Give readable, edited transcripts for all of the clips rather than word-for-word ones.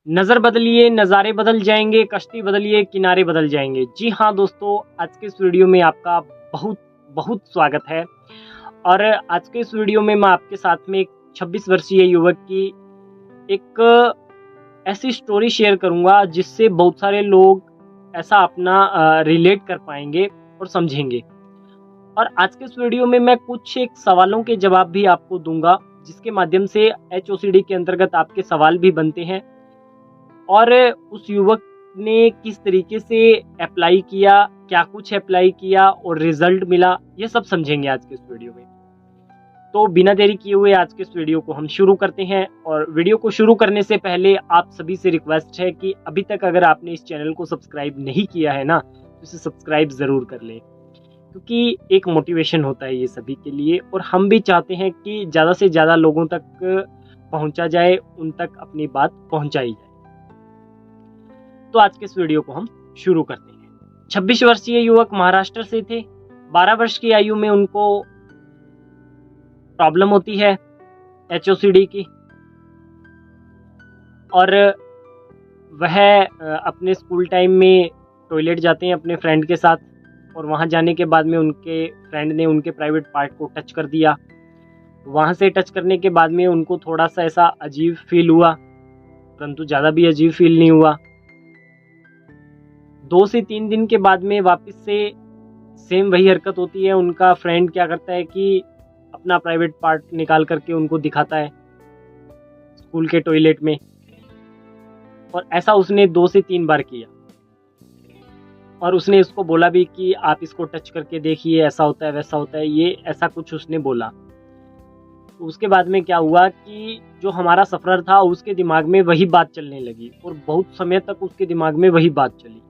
नज़र बदलिए नज़ारे बदल जाएंगे, कश्ती बदलिए किनारे बदल जाएंगे। जी हाँ दोस्तों, आज के इस वीडियो में आपका बहुत बहुत स्वागत है। और आज के इस वीडियो में मैं आपके साथ में एक 26 वर्षीय युवक की एक ऐसी स्टोरी शेयर करूंगा जिससे बहुत सारे लोग ऐसा अपना रिलेट कर पाएंगे और समझेंगे। और आज के इस वीडियो में मैं कुछ एक सवालों के जवाब भी आपको दूंगा, जिसके माध्यम से HOCD के अंतर्गत आपके सवाल भी बनते हैं और उस युवक ने किस तरीके से अप्लाई किया, क्या कुछ अप्लाई किया और रिजल्ट मिला, ये सब समझेंगे आज के इस वीडियो में। तो बिना देरी किए हुए आज के इस वीडियो को हम शुरू करते हैं। और वीडियो को शुरू करने से पहले आप सभी से रिक्वेस्ट है कि अभी तक अगर आपने इस चैनल को सब्सक्राइब नहीं किया है ना, तो इसे सब्सक्राइब ज़रूर कर लें, क्योंकि एक मोटिवेशन होता है ये सभी के लिए। और हम भी चाहते हैं कि ज़्यादा से ज़्यादा लोगों तक पहुंचा जाए, उन तक अपनी बात पहुंचाई जाए। तो आज के इस वीडियो को हम शुरू करते हैं। 26 वर्षीय युवक महाराष्ट्र से थे। 12 वर्ष की आयु में उनको प्रॉब्लम होती है HOCD की, और वह अपने स्कूल टाइम में टॉयलेट जाते हैं अपने फ्रेंड के साथ, और वहां जाने के बाद में उनके फ्रेंड ने उनके प्राइवेट पार्ट को टच कर दिया। वहां से टच करने के बाद में उनको थोड़ा सा ऐसा अजीब फील हुआ, परंतु ज़्यादा भी अजीब फील नहीं हुआ। 2 से 3 दिन के बाद में वापस से सेम वही हरकत होती है। उनका फ्रेंड क्या करता है कि अपना प्राइवेट पार्ट निकाल करके उनको दिखाता है स्कूल के टॉयलेट में, और ऐसा उसने 2 से 3 बार किया। और उसने इसको बोला भी कि आप इसको टच करके देखिए, ऐसा होता है वैसा होता है, ये ऐसा कुछ उसने बोला। तो उसके बाद में क्या हुआ कि जो हमारा सफरर था उसके दिमाग में वही बात चलने लगी, और बहुत समय तक उसके दिमाग में वही बात चली।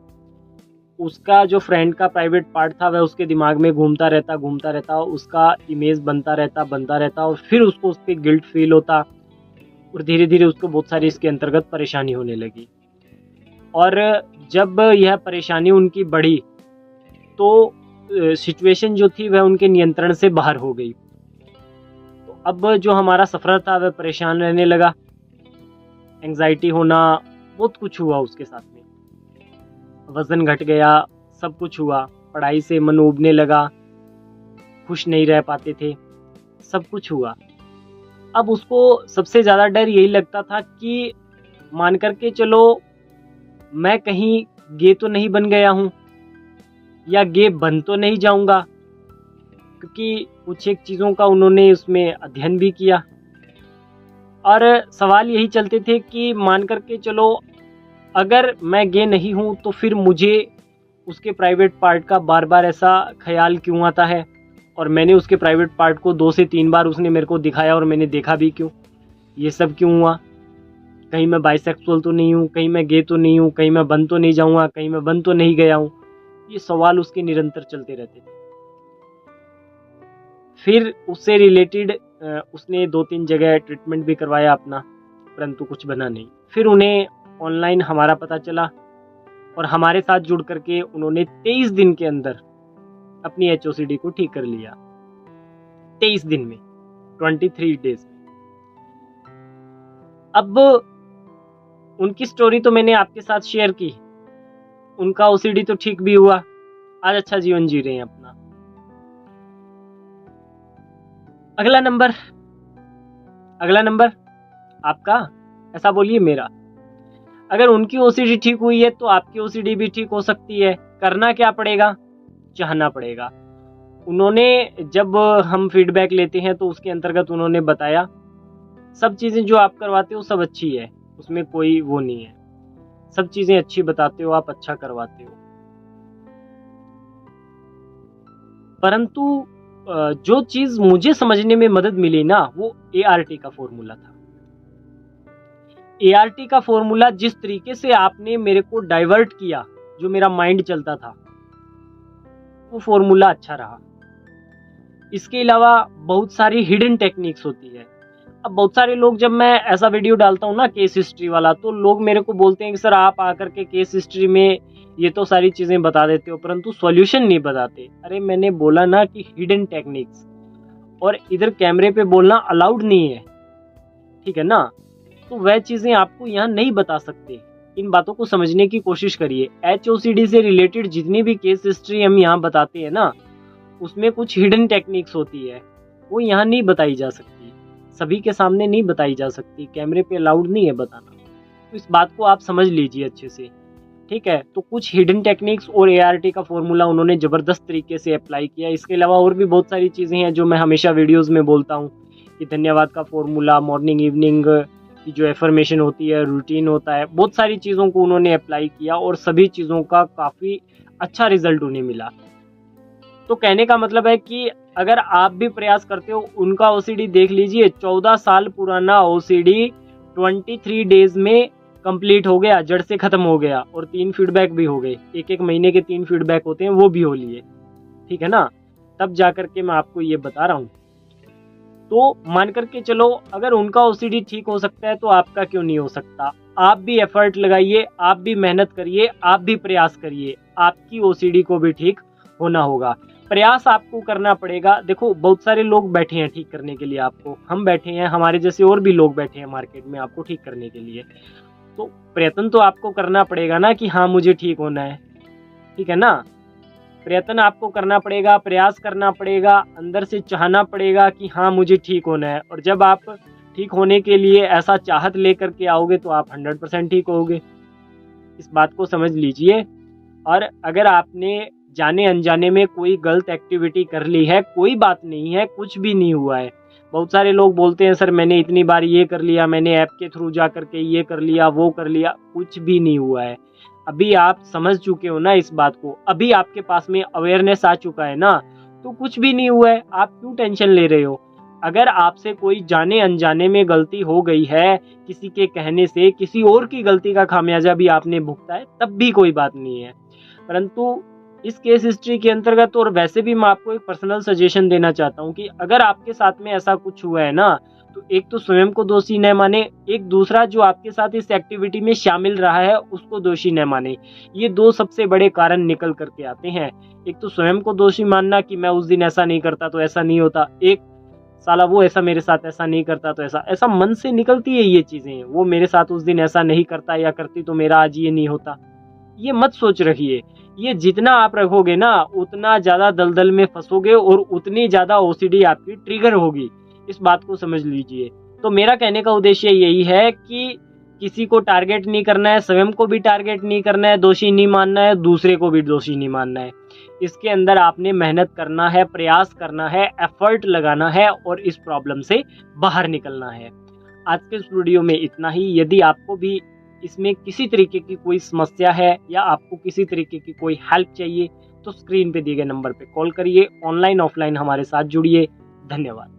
उसका जो फ्रेंड का प्राइवेट पार्ट था वह उसके दिमाग में घूमता रहता, उसका इमेज बनता रहता, और फिर उसको उस पर गिल्ट फील होता, और धीरे धीरे उसको बहुत सारी इसके अंतर्गत परेशानी होने लगी। और जब यह परेशानी उनकी बढ़ी तो सिचुएशन जो थी वह उनके नियंत्रण से बाहर हो गई। तो अब जो हमारा सफर था वह परेशान रहने लगा, एंग्जाइटी होना, बहुत कुछ हुआ उसके साथ में। वजन घट गया, सब कुछ हुआ, पढ़ाई से मन उबने लगा, खुश नहीं रह पाते थे, सब कुछ हुआ। अब उसको सबसे ज़्यादा डर यही लगता था कि मान करके चलो मैं कहीं गे तो नहीं बन गया हूँ, या गे बन तो नहीं जाऊँगा, क्योंकि कुछ एक चीज़ों का उन्होंने उसमें अध्ययन भी किया। और सवाल यही चलते थे कि मान करके चलो अगर मैं गे नहीं हूँ तो फिर मुझे उसके प्राइवेट पार्ट का बार बार ऐसा ख्याल क्यों आता है, और मैंने उसके प्राइवेट पार्ट को 2 से 3 बार उसने मेरे को दिखाया और मैंने देखा भी क्यों, ये सब क्यों हुआ। कहीं मैं बाइसेक्सुअल तो नहीं हूँ, कहीं मैं गे तो नहीं हूँ, कहीं मैं बन तो नहीं जाऊँगा, कहीं मैं बन तो नहीं गया हूँ। ये सवाल उसके निरंतर चलते रहते थे। फिर उससे रिलेटेड उसने 2-3 जगह ट्रीटमेंट भी करवाया अपना, परंतु कुछ बना नहीं। फिर उन्हें ऑनलाइन हमारा पता चला, और हमारे साथ जुड़ करके उन्होंने 23 दिन के अंदर अपनी HOCD को ठीक कर लिया। 23 दिन में, 23 डेज में। अब उनकी स्टोरी तो मैंने आपके साथ शेयर की, उनका OCD तो ठीक भी हुआ, आज अच्छा जीवन जी रहे हैं अपना। अगला नंबर आपका, ऐसा बोलिए मेरा। अगर उनकी OCD ठीक हुई है तो आपकी OCD भी ठीक हो सकती है। करना क्या पड़ेगा? चाहना पड़ेगा। उन्होंने जब हम फीडबैक लेते हैं तो उसके अंतर्गत उन्होंने बताया सब चीज़ें जो आप करवाते हो सब अच्छी है, उसमें कोई वो नहीं है, सब चीज़ें अच्छी बताते हो आप, अच्छा करवाते हो। परंतु जो चीज़ मुझे समझने में मदद मिली ना, वो ART का फॉर्मूला था। ART का फॉर्मूला जिस तरीके से आपने मेरे को डाइवर्ट किया, जो मेरा माइंड चलता था, वो फॉर्मूला अच्छा रहा। इसके अलावा बहुत सारी हिडन टेक्निक्स होती है। अब बहुत सारे लोग, जब मैं ऐसा वीडियो डालता हूँ ना केस हिस्ट्री वाला, तो लोग मेरे को बोलते हैं कि सर आप आकर के केस हिस्ट्री में ये तो सारी चीज़ें बता देते हो परंतु सॉल्यूशन नहीं बताते। अरे मैंने बोला ना कि हिडन टेक्निक्स, और इधर कैमरे पे बोलना अलाउड नहीं है, ठीक है ना। तो वह चीज़ें आपको यहाँ नहीं बता सकते। इन बातों को समझने की कोशिश करिए। HOCD से रिलेटेड जितनी भी केस हिस्ट्री हम यहाँ बताते हैं ना, उसमें कुछ हिडन टेक्निक्स होती है, वो यहाँ नहीं बताई जा सकती, सभी के सामने नहीं बताई जा सकती, कैमरे पे अलाउड नहीं है बताना। तो इस बात को आप समझ लीजिए अच्छे से, ठीक है। तो कुछ हिडन टेक्निक्स और ART का फॉर्मूला उन्होंने ज़बरदस्त तरीके से अप्लाई किया। इसके अलावा और भी बहुत सारी चीज़ें हैं जो मैं हमेशा वीडियोज़ में बोलता हूँ कि धन्यवाद का फॉर्मूला, मॉर्निंग इवनिंग की जो एफर्मेशन होती है, रूटीन होता है, बहुत सारी चीज़ों को उन्होंने अप्लाई किया और सभी चीज़ों का काफ़ी अच्छा रिजल्ट उन्हें मिला। तो कहने का मतलब है कि अगर आप भी प्रयास करते हो, उनका OCD देख लीजिए, 14 साल पुराना OCD 23 डेज में कंप्लीट हो गया, जड़ से खत्म हो गया, और 3 फीडबैक भी हो गए। एक महीने के 3 फीडबैक होते हैं, वो भी हो लिए, ठीक है ना। तब जा करके मैं आपको ये बता रहा हूँ। तो मान करके चलो, अगर उनका OCD ठीक हो सकता है तो आपका क्यों नहीं हो सकता। आप भी एफर्ट लगाइए, आप भी मेहनत करिए, आप भी प्रयास करिए, आपकी OCD को भी ठीक होना होगा। प्रयास आपको करना पड़ेगा। देखो, बहुत सारे लोग बैठे हैं ठीक करने के लिए आपको, हम बैठे हैं, हमारे जैसे और भी लोग बैठे हैं मार्केट में आपको ठीक करने के लिए। तो प्रयत्न तो आपको करना पड़ेगा ना कि हाँ मुझे ठीक होना है, ठीक है ना। प्रयत्न आपको करना पड़ेगा, प्रयास करना पड़ेगा, अंदर से चाहना पड़ेगा कि हाँ मुझे ठीक होना है। और जब आप ठीक होने के लिए ऐसा चाहत लेकर के आओगे तो आप 100% ठीक होगे। इस बात को समझ लीजिए। और अगर आपने जाने अनजाने में कोई गलत एक्टिविटी कर ली है, कोई बात नहीं है, कुछ भी नहीं हुआ है। बहुत सारे लोग बोलते हैं सर मैंने इतनी बार ये कर लिया, मैंने ऐप के थ्रू जा करके ये कर लिया, वो कर लिया, कुछ भी नहीं हुआ है। अभी आप समझ चुके हो ना इस बात को, अभी आपके पास में अवेयरनेस आ चुका है ना, तो कुछ भी नहीं हुआ है। आप क्यों टेंशन ले रहे हो। अगर आपसे कोई जाने अनजाने में गलती हो गई है, किसी के कहने से, किसी और की गलती का खामियाजा भी आपने भुगता है, तब भी कोई बात नहीं है। परंतु इस केस हिस्ट्री के अंतर्गत, और वैसे भी मैं आपको एक पर्सनल सजेशन देना चाहता हूँ कि अगर आपके साथ में ऐसा कुछ हुआ है ना, तो एक तो स्वयं को दोषी न माने, एक दूसरा जो आपके साथ इस एक्टिविटी में शामिल रहा है उसको दोषी न माने। ये 2 सबसे बड़े कारण निकल करके आते हैं। एक तो स्वयं को दोषी मानना कि मैं उस दिन ऐसा नहीं करता तो ऐसा नहीं होता, एक साला वो ऐसा मेरे साथ ऐसा नहीं करता तो ऐसा मन से निकलती है ये चीजें। वो मेरे साथ उस दिन ऐसा नहीं करता या करती तो मेरा आज ये नहीं होता। ये मत सोच रखिए। ये जितना आप रखोगे ना, उतना ज्यादा दलदल में फंसोगे और उतनी ज्यादा OCD आपकी ट्रिगर होगी। इस बात को समझ लीजिए। तो मेरा कहने का उद्देश्य यही है कि किसी को टारगेट नहीं करना है, स्वयं को भी टारगेट नहीं करना है, दोषी नहीं मानना है, दूसरे को भी दोषी नहीं मानना है। इसके अंदर आपने मेहनत करना है, प्रयास करना है, एफर्ट लगाना है और इस प्रॉब्लम से बाहर निकलना है। आज के इस वीडियो में इतना ही। यदि आपको भी इसमें किसी तरीके की कोई समस्या है या आपको किसी तरीके की कोई हेल्प चाहिए तो स्क्रीन पे दिए गए नंबर पे कॉल करिए, ऑनलाइन ऑफलाइन हमारे साथ जुड़िए। धन्यवाद।